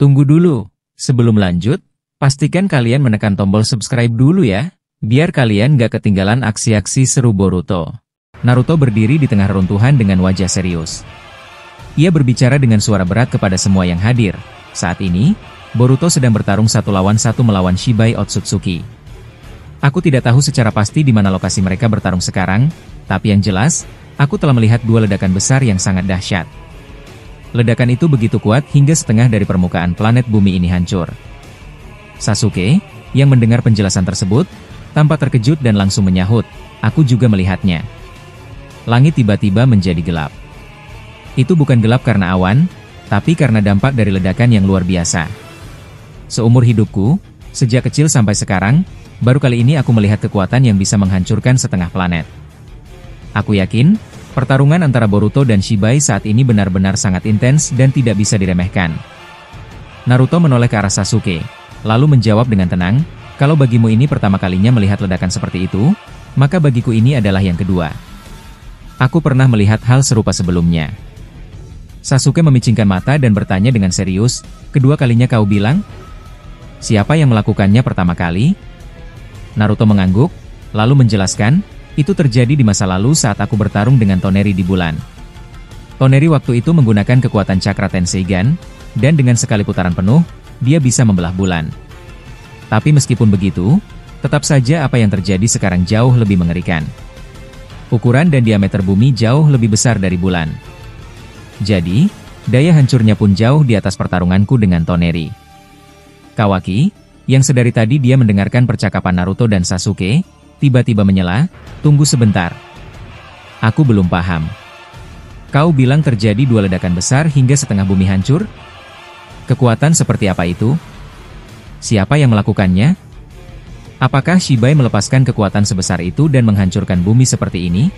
Tunggu dulu, sebelum lanjut, pastikan kalian menekan tombol subscribe dulu ya, biar kalian gak ketinggalan aksi-aksi seru Boruto. Naruto berdiri di tengah reruntuhan dengan wajah serius. Ia berbicara dengan suara berat kepada semua yang hadir. Saat ini, Boruto sedang bertarung 1 lawan 1 melawan Shibai Otsutsuki. Aku tidak tahu secara pasti di mana lokasi mereka bertarung sekarang, tapi yang jelas, aku telah melihat 2 ledakan besar yang sangat dahsyat. Ledakan itu begitu kuat hingga setengah dari permukaan planet bumi ini hancur. Sasuke, yang mendengar penjelasan tersebut, tampak terkejut dan langsung menyahut, "Aku juga melihatnya." Langit tiba-tiba menjadi gelap. Itu bukan gelap karena awan, tapi karena dampak dari ledakan yang luar biasa. Seumur hidupku, sejak kecil sampai sekarang, baru kali ini aku melihat kekuatan yang bisa menghancurkan setengah planet. Aku yakin, pertarungan antara Boruto dan Shibai saat ini benar-benar sangat intens dan tidak bisa diremehkan. Naruto menoleh ke arah Sasuke, lalu menjawab dengan tenang, "Kalau bagimu ini pertama kalinya melihat ledakan seperti itu, maka bagiku ini adalah yang kedua. Aku pernah melihat hal serupa sebelumnya." Sasuke memicingkan mata dan bertanya dengan serius, "Kedua kalinya kau bilang? Siapa yang melakukannya pertama kali?" Naruto mengangguk, lalu menjelaskan, "Itu terjadi di masa lalu saat aku bertarung dengan Toneri di bulan. Toneri waktu itu menggunakan kekuatan Cakra Tenseigan, dan dengan sekali putaran penuh, dia bisa membelah bulan. Tapi meskipun begitu, tetap saja apa yang terjadi sekarang jauh lebih mengerikan. Ukuran dan diameter bumi jauh lebih besar dari bulan. Jadi, daya hancurnya pun jauh di atas pertarunganku dengan Toneri." Kawaki, yang sedari tadi dia mendengarkan percakapan Naruto dan Sasuke, tiba-tiba menyela, "Tunggu sebentar. Aku belum paham. Kau bilang terjadi 2 ledakan besar hingga setengah bumi hancur? Kekuatan seperti apa itu? Siapa yang melakukannya? Apakah Shibai melepaskan kekuatan sebesar itu dan menghancurkan bumi seperti ini?"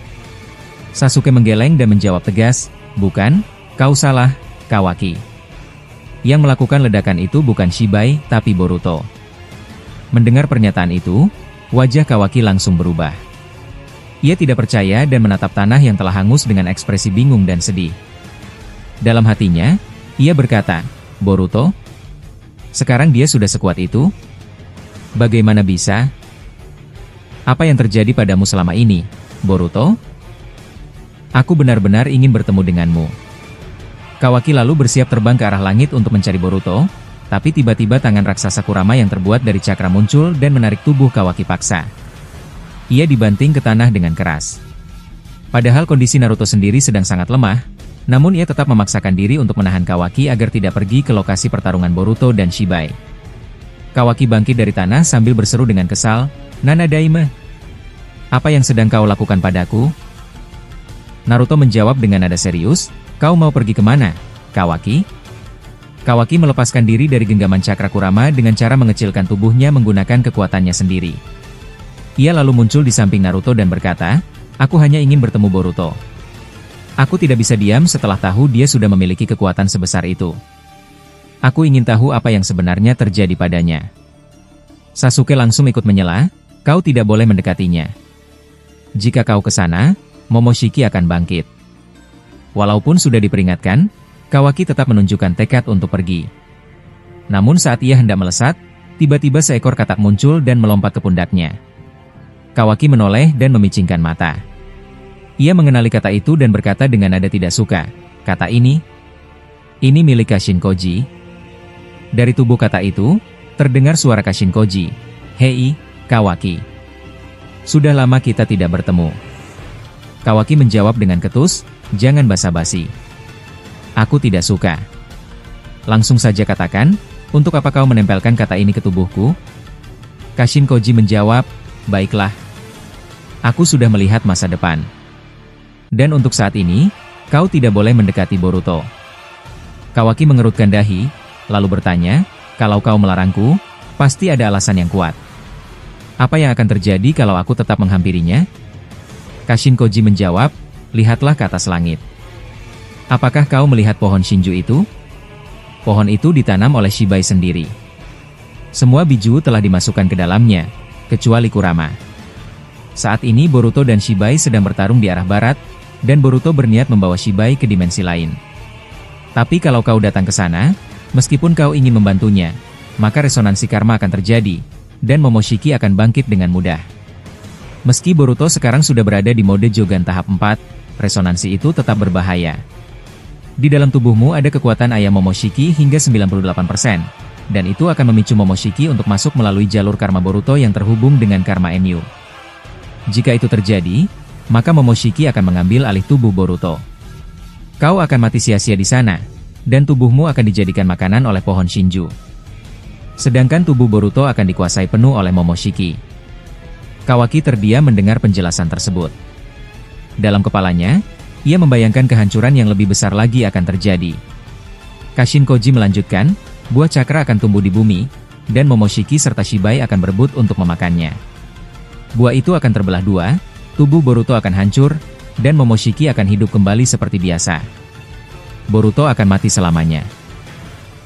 Sasuke menggeleng dan menjawab tegas, "Bukan, kau salah, Kawaki. Yang melakukan ledakan itu bukan Shibai, tapi Boruto." Mendengar pernyataan itu, wajah Kawaki langsung berubah. Ia tidak percaya dan menatap tanah yang telah hangus dengan ekspresi bingung dan sedih. Dalam hatinya, ia berkata, "Boruto? Sekarang dia sudah sekuat itu? Bagaimana bisa? Apa yang terjadi padamu selama ini, Boruto? Aku benar-benar ingin bertemu denganmu." Kawaki lalu bersiap terbang ke arah langit untuk mencari Boruto, tapi tiba-tiba tangan raksasa Kurama yang terbuat dari cakra muncul dan menarik tubuh Kawaki paksa. Ia dibanting ke tanah dengan keras. Padahal kondisi Naruto sendiri sedang sangat lemah, namun ia tetap memaksakan diri untuk menahan Kawaki agar tidak pergi ke lokasi pertarungan Boruto dan Shibai. Kawaki bangkit dari tanah sambil berseru dengan kesal, "Nana Daime, apa yang sedang kau lakukan padaku?" Naruto menjawab dengan nada serius, "Kau mau pergi kemana, Kawaki?" Kawaki melepaskan diri dari genggaman cakra Kurama dengan cara mengecilkan tubuhnya menggunakan kekuatannya sendiri. Ia lalu muncul di samping Naruto dan berkata, "Aku hanya ingin bertemu Boruto. Aku tidak bisa diam setelah tahu dia sudah memiliki kekuatan sebesar itu. Aku ingin tahu apa yang sebenarnya terjadi padanya." Sasuke langsung ikut menyela, "Kau tidak boleh mendekatinya. Jika kau ke sana, Momoshiki akan bangkit." Walaupun sudah diperingatkan, Kawaki tetap menunjukkan tekad untuk pergi. Namun saat ia hendak melesat, tiba-tiba seekor katak muncul dan melompat ke pundaknya. Kawaki menoleh dan memicingkan mata. Ia mengenali kata itu dan berkata dengan nada tidak suka, "Kata ini milik Kashin Koji." Dari tubuh kata itu, terdengar suara Kashin Koji, "Hei, Kawaki. Sudah lama kita tidak bertemu." Kawaki menjawab dengan ketus, "Jangan basa-basi. Aku tidak suka. Langsung saja katakan, untuk apa kau menempelkan kata ini ke tubuhku?" Kashin Koji menjawab, "Baiklah. Aku sudah melihat masa depan. Dan untuk saat ini, kau tidak boleh mendekati Boruto." Kawaki mengerutkan dahi, lalu bertanya, "Kalau kau melarangku, pasti ada alasan yang kuat. Apa yang akan terjadi kalau aku tetap menghampirinya?" Kashin Koji menjawab, "Lihatlah ke atas langit. Apakah kau melihat pohon Shinju itu? Pohon itu ditanam oleh Shibai sendiri. Semua biju telah dimasukkan ke dalamnya, kecuali Kurama. Saat ini Boruto dan Shibai sedang bertarung di arah barat, dan Boruto berniat membawa Shibai ke dimensi lain. Tapi kalau kau datang ke sana, Meskipun kau ingin membantunya, maka resonansi karma akan terjadi, dan Momoshiki akan bangkit dengan mudah. Meski Boruto sekarang sudah berada di mode Jogan tahap 4, resonansi itu tetap berbahaya. Di dalam tubuhmu ada kekuatan ayam Momoshiki hingga 98%, dan itu akan memicu Momoshiki untuk masuk melalui jalur karma Boruto yang terhubung dengan karma Enyu. Jika itu terjadi, maka Momoshiki akan mengambil alih tubuh Boruto. Kau akan mati sia-sia di sana, dan tubuhmu akan dijadikan makanan oleh pohon Shinju. Sedangkan tubuh Boruto akan dikuasai penuh oleh Momoshiki. Kawaki terdiam mendengar penjelasan tersebut. Dalam kepalanya, ia membayangkan kehancuran yang lebih besar lagi akan terjadi. Kashin Koji melanjutkan, buah cakra akan tumbuh di bumi, dan Momoshiki serta Shibai akan berebut untuk memakannya. Buah itu akan terbelah dua, tubuh Boruto akan hancur, dan Momoshiki akan hidup kembali seperti biasa. Boruto akan mati selamanya.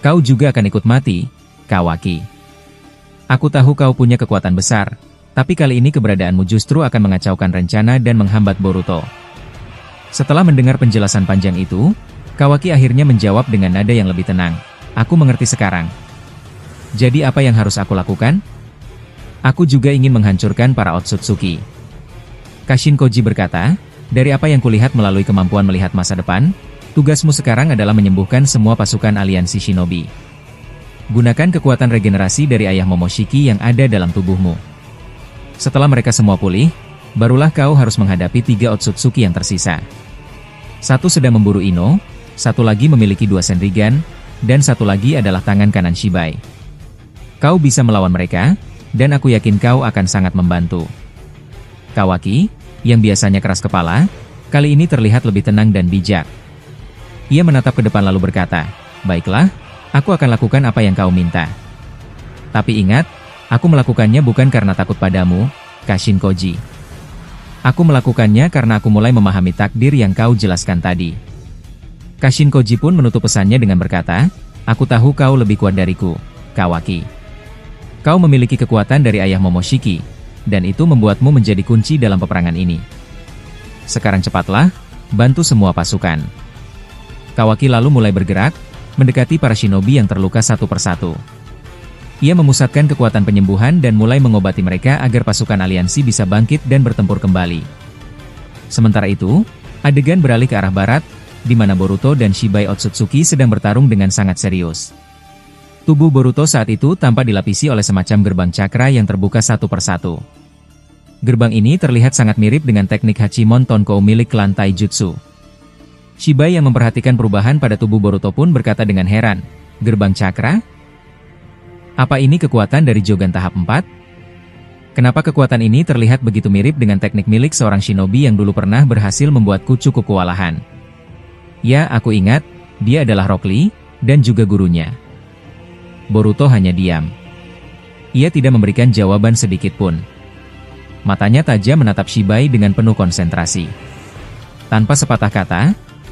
Kau juga akan ikut mati, Kawaki. Aku tahu kau punya kekuatan besar, tapi kali ini keberadaanmu justru akan mengacaukan rencana dan menghambat Boruto. Setelah mendengar penjelasan panjang itu, Kawaki akhirnya menjawab dengan nada yang lebih tenang. Aku mengerti sekarang. Jadi apa yang harus aku lakukan? Aku juga ingin menghancurkan para Otsutsuki. Kashin Koji berkata, dari apa yang kulihat melalui kemampuan melihat masa depan, tugasmu sekarang adalah menyembuhkan semua pasukan aliansi shinobi. Gunakan kekuatan regenerasi dari ayah Momoshiki yang ada dalam tubuhmu. Setelah mereka semua pulih, barulah kau harus menghadapi 3 Otsutsuki yang tersisa. Satu sedang memburu Ino, satu lagi memiliki 2 Senrigan, dan satu lagi adalah tangan kanan Shibai. Kau bisa melawan mereka, dan aku yakin kau akan sangat membantu. Kawaki, yang biasanya keras kepala, kali ini terlihat lebih tenang dan bijak. Ia menatap ke depan lalu berkata, baiklah, aku akan lakukan apa yang kau minta. Tapi ingat, aku melakukannya bukan karena takut padamu, Kashin Koji. Aku melakukannya karena aku mulai memahami takdir yang kau jelaskan tadi. Kashin Koji pun menutup pesannya dengan berkata, aku tahu kau lebih kuat dariku, Kawaki. Kau memiliki kekuatan dari ayah Momoshiki, dan itu membuatmu menjadi kunci dalam peperangan ini. Sekarang cepatlah, bantu semua pasukan. Kawaki lalu mulai bergerak, mendekati para shinobi yang terluka satu persatu. Ia memusatkan kekuatan penyembuhan dan mulai mengobati mereka agar pasukan aliansi bisa bangkit dan bertempur kembali. Sementara itu, adegan beralih ke arah barat, di mana Boruto dan Shibai Otsutsuki sedang bertarung dengan sangat serius. Tubuh Boruto saat itu tampak dilapisi oleh semacam gerbang cakra yang terbuka satu persatu. Gerbang ini terlihat sangat mirip dengan teknik Hachimon Tonkou milik klan Taijutsu. Shibai yang memperhatikan perubahan pada tubuh Boruto pun berkata dengan heran, gerbang cakra? Apa ini kekuatan dari Jogan tahap 4? Kenapa kekuatan ini terlihat begitu mirip dengan teknik milik seorang shinobi yang dulu pernah berhasil membuatku cukup kewalahan? Ya, aku ingat, dia adalah Rock Lee, dan juga gurunya. Boruto hanya diam. Ia tidak memberikan jawaban sedikit pun. Matanya tajam menatap Shibai dengan penuh konsentrasi. Tanpa sepatah kata,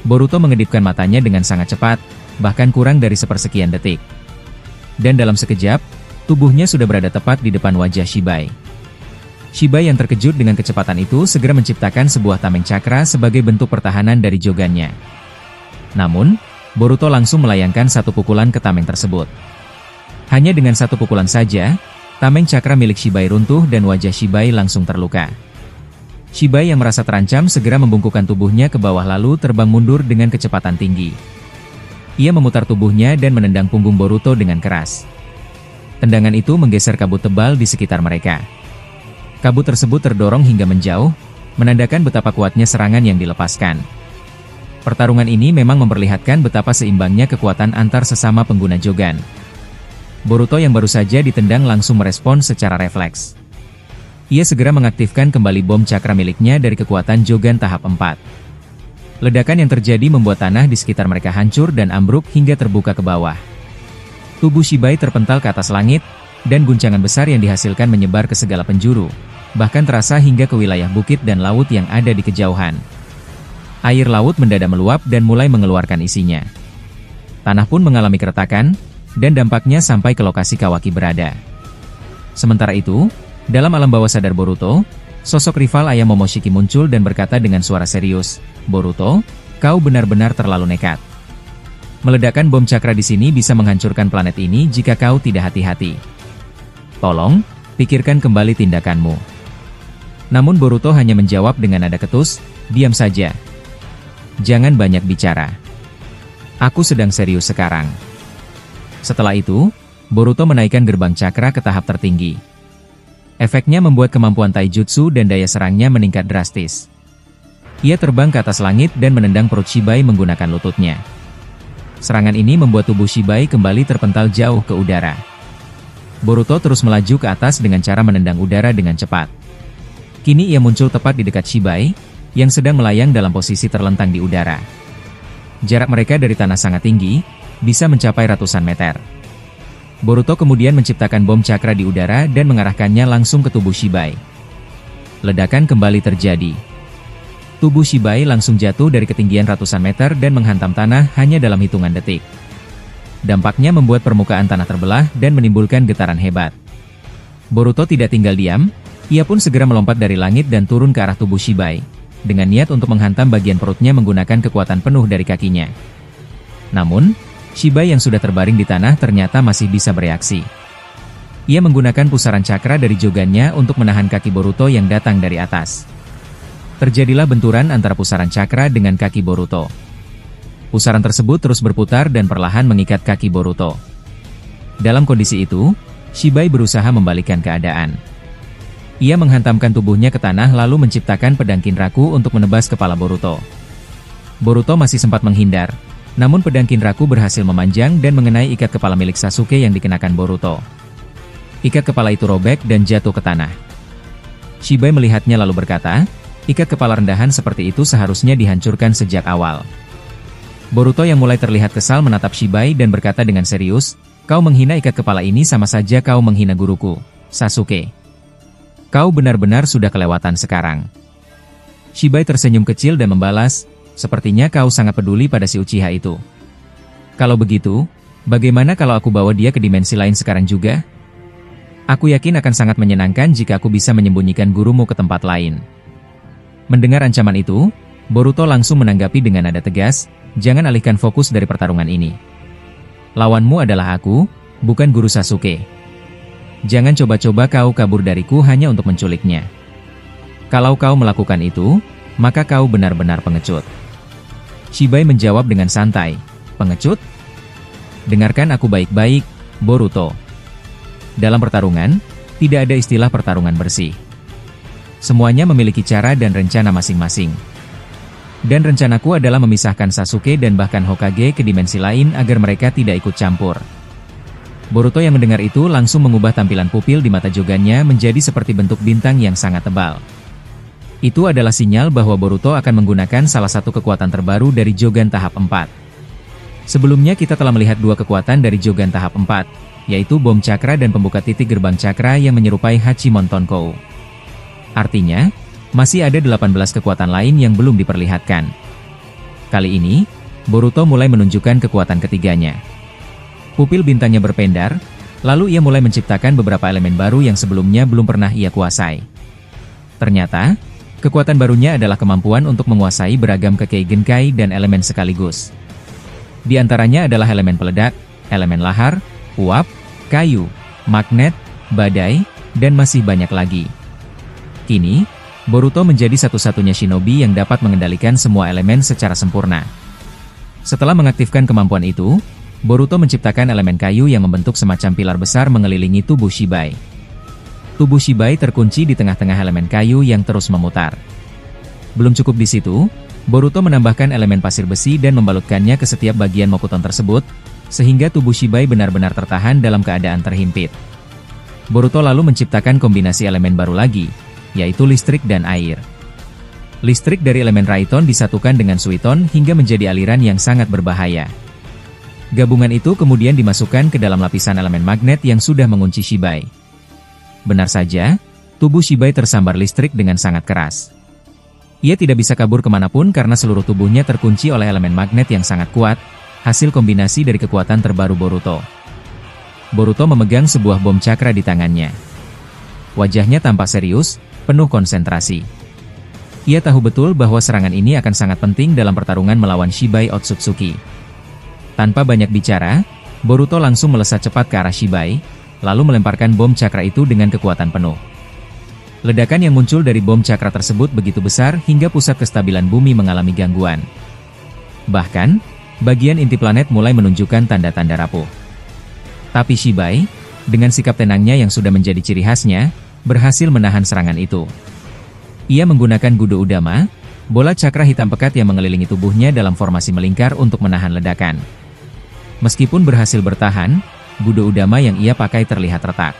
Boruto mengedipkan matanya dengan sangat cepat, bahkan kurang dari sepersekian detik. Dan dalam sekejap, tubuhnya sudah berada tepat di depan wajah Shibai. Shibai yang terkejut dengan kecepatan itu segera menciptakan sebuah tameng cakra sebagai bentuk pertahanan dari jogannya. Namun, Boruto langsung melayangkan satu pukulan ke tameng tersebut. Hanya dengan satu pukulan saja, tameng cakra milik Shibai runtuh dan wajah Shibai langsung terluka. Shibai yang merasa terancam segera membungkukkan tubuhnya ke bawah lalu terbang mundur dengan kecepatan tinggi. Ia memutar tubuhnya dan menendang punggung Boruto dengan keras. Tendangan itu menggeser kabut tebal di sekitar mereka. Kabut tersebut terdorong hingga menjauh, menandakan betapa kuatnya serangan yang dilepaskan. Pertarungan ini memang memperlihatkan betapa seimbangnya kekuatan antar sesama pengguna jogan. Boruto yang baru saja ditendang langsung merespon secara refleks. Ia segera mengaktifkan kembali bom cakra miliknya dari kekuatan jogan tahap 4. Ledakan yang terjadi membuat tanah di sekitar mereka hancur dan ambruk hingga terbuka ke bawah. Tubuh Shibai terpental ke atas langit, dan guncangan besar yang dihasilkan menyebar ke segala penjuru, bahkan terasa hingga ke wilayah bukit dan laut yang ada di kejauhan. Air laut mendadak meluap dan mulai mengeluarkan isinya. Tanah pun mengalami keretakan, dan dampaknya sampai ke lokasi Kawaki berada. Sementara itu, dalam alam bawah sadar Boruto, sosok rival ayah Momoshiki muncul dan berkata dengan suara serius, "Boruto, kau benar-benar terlalu nekat. Meledakkan bom cakra di sini bisa menghancurkan planet ini jika kau tidak hati-hati. Tolong, pikirkan kembali tindakanmu. Namun Boruto hanya menjawab dengan nada ketus, diam saja. Jangan banyak bicara. Aku sedang serius sekarang. Setelah itu, Boruto menaikkan gerbang cakra ke tahap tertinggi. Efeknya membuat kemampuan taijutsu dan daya serangnya meningkat drastis. Ia terbang ke atas langit dan menendang perut Shibai menggunakan lututnya. Serangan ini membuat tubuh Shibai kembali terpental jauh ke udara. Boruto terus melaju ke atas dengan cara menendang udara dengan cepat. Kini ia muncul tepat di dekat Shibai, yang sedang melayang dalam posisi terlentang di udara. Jarak mereka dari tanah sangat tinggi, bisa mencapai ratusan meter. Boruto kemudian menciptakan bom cakra di udara dan mengarahkannya langsung ke tubuh Shibai. Ledakan kembali terjadi. Tubuh Shibai langsung jatuh dari ketinggian ratusan meter dan menghantam tanah hanya dalam hitungan detik. Dampaknya membuat permukaan tanah terbelah dan menimbulkan getaran hebat. Boruto tidak tinggal diam, ia pun segera melompat dari langit dan turun ke arah tubuh Shibai, dengan niat untuk menghantam bagian perutnya menggunakan kekuatan penuh dari kakinya. Namun, Shibai yang sudah terbaring di tanah ternyata masih bisa bereaksi. Ia menggunakan pusaran cakra dari jogannya untuk menahan kaki Boruto yang datang dari atas. Terjadilah benturan antara pusaran cakra dengan kaki Boruto. Pusaran tersebut terus berputar dan perlahan mengikat kaki Boruto. Dalam kondisi itu, Shibai berusaha membalikkan keadaan. Ia menghantamkan tubuhnya ke tanah lalu menciptakan pedang Kinraku untuk menebas kepala Boruto. Boruto masih sempat menghindar, namun pedang Kinraku berhasil memanjang dan mengenai ikat kepala milik Sasuke yang dikenakan Boruto. Ikat kepala itu robek dan jatuh ke tanah. Shibai melihatnya lalu berkata, ikat kepala rendahan seperti itu seharusnya dihancurkan sejak awal. Boruto yang mulai terlihat kesal menatap Shibai dan berkata dengan serius, kau menghina ikat kepala ini sama saja kau menghina guruku, Sasuke. Kau benar-benar sudah kelewatan sekarang. Shibai tersenyum kecil dan membalas, sepertinya kau sangat peduli pada si Uchiha itu. Kalau begitu, bagaimana kalau aku bawa dia ke dimensi lain sekarang juga? Aku yakin akan sangat menyenangkan jika aku bisa menyembunyikan gurumu ke tempat lain. Mendengar ancaman itu, Boruto langsung menanggapi dengan nada tegas, jangan alihkan fokus dari pertarungan ini. Lawanmu adalah aku, bukan guru Sasuke. Jangan coba-coba kau kabur dariku hanya untuk menculiknya. Kalau kau melakukan itu, maka kau benar-benar pengecut. Shibai menjawab dengan santai, pengecut? Dengarkan aku baik-baik, Boruto. Dalam pertarungan, tidak ada istilah pertarungan bersih. Semuanya memiliki cara dan rencana masing-masing. Dan rencanaku adalah memisahkan Sasuke dan bahkan Hokage ke dimensi lain agar mereka tidak ikut campur. Boruto yang mendengar itu langsung mengubah tampilan pupil di mata jogannya menjadi seperti bentuk bintang yang sangat tebal. Itu adalah sinyal bahwa Boruto akan menggunakan salah satu kekuatan terbaru dari Jogan tahap 4. Sebelumnya kita telah melihat dua kekuatan dari Jogan tahap 4, yaitu bom cakra dan pembuka titik gerbang cakra yang menyerupai Hachimon Tonkou. Artinya, masih ada 18 kekuatan lain yang belum diperlihatkan. Kali ini, Boruto mulai menunjukkan kekuatan ketiganya. Pupil bintangnya berpendar, lalu ia mulai menciptakan beberapa elemen baru yang sebelumnya belum pernah ia kuasai. Ternyata, kekuatan barunya adalah kemampuan untuk menguasai beragam Kekkei Genkai dan elemen sekaligus. Di antaranya adalah elemen peledak, elemen lahar, uap, kayu, magnet, badai, dan masih banyak lagi. Kini, Boruto menjadi satu-satunya shinobi yang dapat mengendalikan semua elemen secara sempurna. Setelah mengaktifkan kemampuan itu, Boruto menciptakan elemen kayu yang membentuk semacam pilar besar mengelilingi tubuh Shibai. Tubuh Shibai terkunci di tengah-tengah elemen kayu yang terus memutar. Belum cukup di situ, Boruto menambahkan elemen pasir besi dan membalutkannya ke setiap bagian Mokuton tersebut, sehingga tubuh Shibai benar-benar tertahan dalam keadaan terhimpit. Boruto lalu menciptakan kombinasi elemen baru lagi, yaitu listrik dan air. Listrik dari elemen Raiton disatukan dengan Suiton hingga menjadi aliran yang sangat berbahaya. Gabungan itu kemudian dimasukkan ke dalam lapisan elemen magnet yang sudah mengunci Shibai. Benar saja, tubuh Shibai tersambar listrik dengan sangat keras. Ia tidak bisa kabur kemanapun karena seluruh tubuhnya terkunci oleh elemen magnet yang sangat kuat, hasil kombinasi dari kekuatan terbaru Boruto. Boruto memegang sebuah bom cakra di tangannya. Wajahnya tampak serius, penuh konsentrasi. Ia tahu betul bahwa serangan ini akan sangat penting dalam pertarungan melawan Shibai Otsutsuki. Tanpa banyak bicara, Boruto langsung melesat cepat ke arah Shibai, lalu melemparkan bom cakra itu dengan kekuatan penuh. Ledakan yang muncul dari bom cakra tersebut begitu besar hingga pusat kestabilan bumi mengalami gangguan. Bahkan, bagian inti planet mulai menunjukkan tanda-tanda rapuh. Tapi Shibai, dengan sikap tenangnya yang sudah menjadi ciri khasnya, berhasil menahan serangan itu. Ia menggunakan Gudo Udama, bola cakra hitam pekat yang mengelilingi tubuhnya dalam formasi melingkar untuk menahan ledakan. Meskipun berhasil bertahan, Gudo Udama yang ia pakai terlihat retak.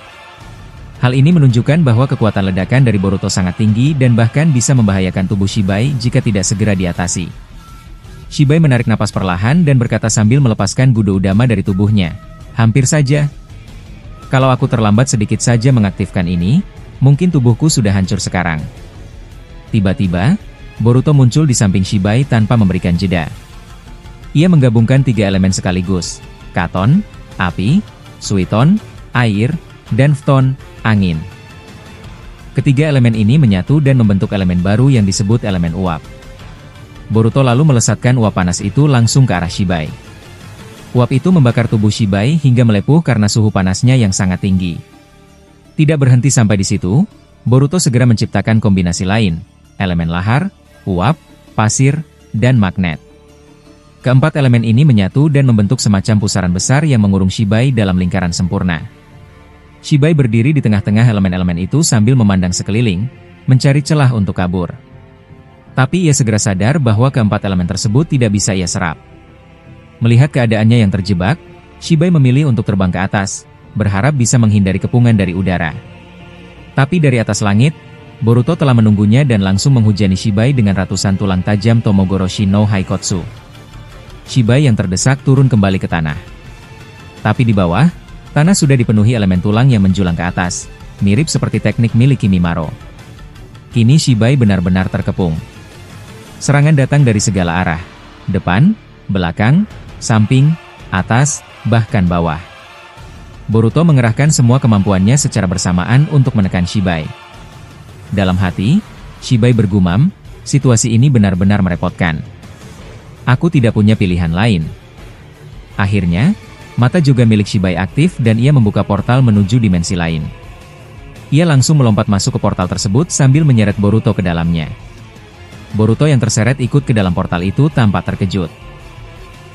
Hal ini menunjukkan bahwa kekuatan ledakan dari Boruto sangat tinggi dan bahkan bisa membahayakan tubuh Shibai jika tidak segera diatasi. Shibai menarik napas perlahan dan berkata sambil melepaskan Gudo Udama dari tubuhnya, "Hampir saja. Kalau aku terlambat sedikit saja mengaktifkan ini, mungkin tubuhku sudah hancur sekarang." Tiba-tiba, Boruto muncul di samping Shibai tanpa memberikan jeda. Ia menggabungkan 3 elemen sekaligus, Katon, api, Suiton, air, dan Phton, angin. Ketiga elemen ini menyatu dan membentuk elemen baru yang disebut elemen uap. Boruto lalu melesatkan uap panas itu langsung ke arah Shibai. Uap itu membakar tubuh Shibai hingga melepuh karena suhu panasnya yang sangat tinggi. Tidak berhenti sampai di situ, Boruto segera menciptakan kombinasi lain, elemen lahar, uap, pasir, dan magnet. Keempat elemen ini menyatu dan membentuk semacam pusaran besar yang mengurung Shibai dalam lingkaran sempurna. Shibai berdiri di tengah-tengah elemen-elemen itu sambil memandang sekeliling, mencari celah untuk kabur. Tapi ia segera sadar bahwa keempat elemen tersebut tidak bisa ia serap. Melihat keadaannya yang terjebak, Shibai memilih untuk terbang ke atas, berharap bisa menghindari kepungan dari udara. Tapi dari atas langit, Boruto telah menunggunya dan langsung menghujani Shibai dengan ratusan tulang tajam Tomogoroshi no Haikotsu. Shibai yang terdesak turun kembali ke tanah. Tapi di bawah, tanah sudah dipenuhi elemen tulang yang menjulang ke atas, mirip seperti teknik milik Kimimaro. Kini Shibai benar-benar terkepung. Serangan datang dari segala arah, depan, belakang, samping, atas, bahkan bawah. Boruto mengerahkan semua kemampuannya secara bersamaan untuk menekan Shibai. Dalam hati, Shibai bergumam, situasi ini benar-benar merepotkan. Aku tidak punya pilihan lain. Akhirnya, mata juga milik Shibai aktif dan ia membuka portal menuju dimensi lain. Ia langsung melompat masuk ke portal tersebut sambil menyeret Boruto ke dalamnya. Boruto yang terseret ikut ke dalam portal itu tanpa terkejut.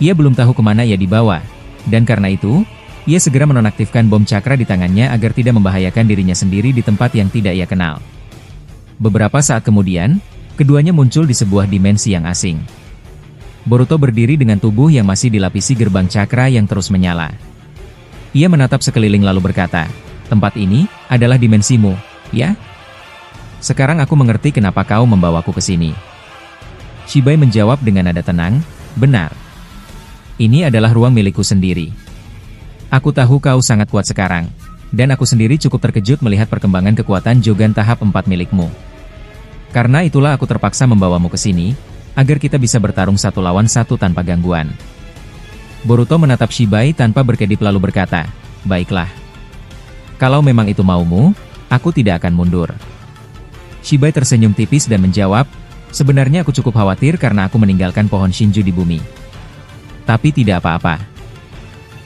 Ia belum tahu kemana ia dibawa, dan karena itu, ia segera menonaktifkan bom cakra di tangannya agar tidak membahayakan dirinya sendiri di tempat yang tidak ia kenal. Beberapa saat kemudian, keduanya muncul di sebuah dimensi yang asing. Boruto berdiri dengan tubuh yang masih dilapisi gerbang cakra yang terus menyala. Ia menatap sekeliling lalu berkata, "Tempat ini adalah dimensimu, ya? Sekarang aku mengerti kenapa kau membawaku ke sini." Shibai menjawab dengan nada tenang, "Benar. Ini adalah ruang milikku sendiri. Aku tahu kau sangat kuat sekarang, dan aku sendiri cukup terkejut melihat perkembangan kekuatan Jogan tahap 4 milikmu. Karena itulah aku terpaksa membawamu ke sini, agar kita bisa bertarung 1 lawan 1 tanpa gangguan." Boruto menatap Shibai tanpa berkedip lalu berkata, "Baiklah. Kalau memang itu maumu, aku tidak akan mundur." Shibai tersenyum tipis dan menjawab, "Sebenarnya aku cukup khawatir karena aku meninggalkan pohon Shinju di bumi. Tapi tidak apa-apa.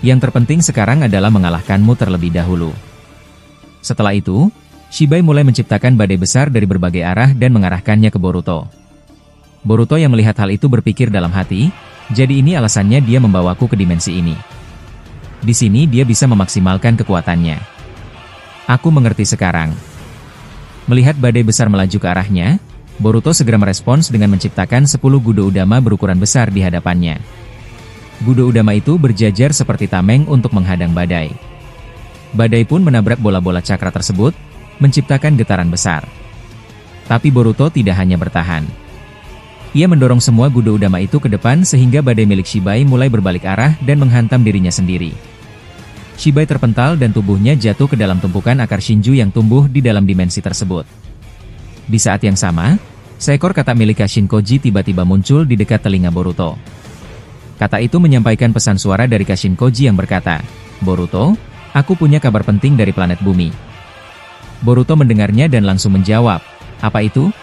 Yang terpenting sekarang adalah mengalahkanmu terlebih dahulu." Setelah itu, Shibai mulai menciptakan badai besar dari berbagai arah dan mengarahkannya ke Boruto. Boruto yang melihat hal itu berpikir dalam hati, jadi ini alasannya dia membawaku ke dimensi ini. Di sini dia bisa memaksimalkan kekuatannya. Aku mengerti sekarang. Melihat badai besar melaju ke arahnya, Boruto segera merespons dengan menciptakan 10 Gudo Udama berukuran besar di hadapannya. Gudo Udama itu berjajar seperti tameng untuk menghadang badai. Badai pun menabrak bola-bola cakra tersebut, menciptakan getaran besar. Tapi Boruto tidak hanya bertahan. Ia mendorong semua Gudo Udama itu ke depan sehingga badai milik Shibai mulai berbalik arah dan menghantam dirinya sendiri. Shibai terpental dan tubuhnya jatuh ke dalam tumpukan akar Shinju yang tumbuh di dalam dimensi tersebut. Di saat yang sama, seekor kata milik Kashin Koji tiba-tiba muncul di dekat telinga Boruto. Kata itu menyampaikan pesan suara dari Kashin Koji yang berkata, "Boruto, aku punya kabar penting dari planet bumi." Boruto mendengarnya dan langsung menjawab, "Apa itu?"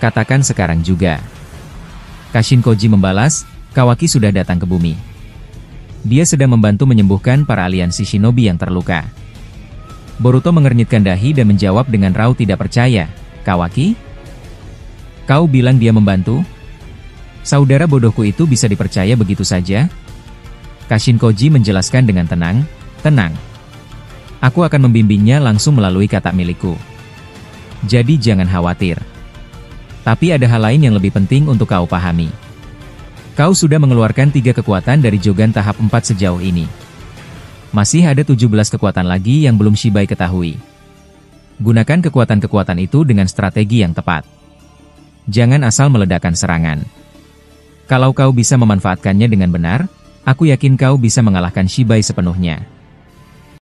"Katakan sekarang juga." Kashin Koji membalas, "Kawaki sudah datang ke bumi. Dia sedang membantu menyembuhkan para aliansi shinobi yang terluka. Boruto mengernyitkan dahi dan menjawab dengan raut tidak percaya. Kawaki? Kau bilang dia membantu? Saudara bodohku itu bisa dipercaya begitu saja? Kashinkoji menjelaskan dengan tenang, tenang. Aku akan membimbingnya langsung melalui kata milikku. Jadi jangan khawatir. Tapi ada hal lain yang lebih penting untuk kau pahami. Kau sudah mengeluarkan 3 kekuatan dari Jogan tahap 4 sejauh ini. Masih ada 17 kekuatan lagi yang belum Shibai ketahui. Gunakan kekuatan-kekuatan itu dengan strategi yang tepat. Jangan asal meledakkan serangan. Kalau kau bisa memanfaatkannya dengan benar, aku yakin kau bisa mengalahkan Shibai sepenuhnya.